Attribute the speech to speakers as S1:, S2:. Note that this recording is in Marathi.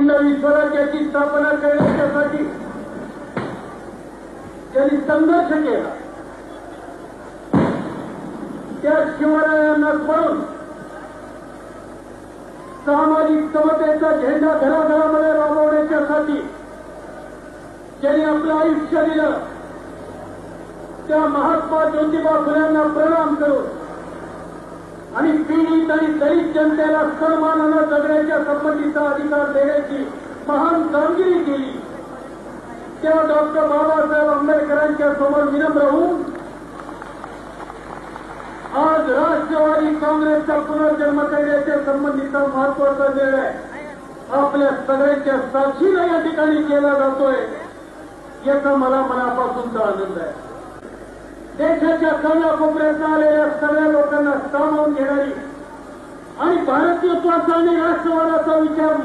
S1: नवी स्वराज्याची स्थापना करण्यासाठी ज्यांनी संघर्ष केला त्या शिवरायांना स्मरून सामाजिक समतेचा झेंडा घराघरामध्ये राबवण्याच्यासाठी ज्यांनी आपलं आयुष्य दिलं त्या महात्मा ज्योतिबा फुल्यांना प्रणाम करून आणि पीडित आणि दलित जनतेला सन्मानानं जगण्याच्या संबंधीचा अधिकार देण्याची महान कामगिरी केली त्या डॉक्टर बाबासाहेब आंबेडकरांच्या समोर विनम्र होऊन आज राष्ट्रवादी काँग्रेसचा पुनर्जन्म करण्याच्या संबंधीचा महत्वाचा निर्णय आपल्या सगळ्यांच्या साक्षीने या ठिकाणी केला जातोय याचा मला मनापासूनचा आनंद आहे. देशाच्या कानाकोपऱ्यात आलेल्या सगळ्या लोकांना सामावून घेणारी आणि भारतीयत्वाचा आणि राष्ट्रवादाचा विचार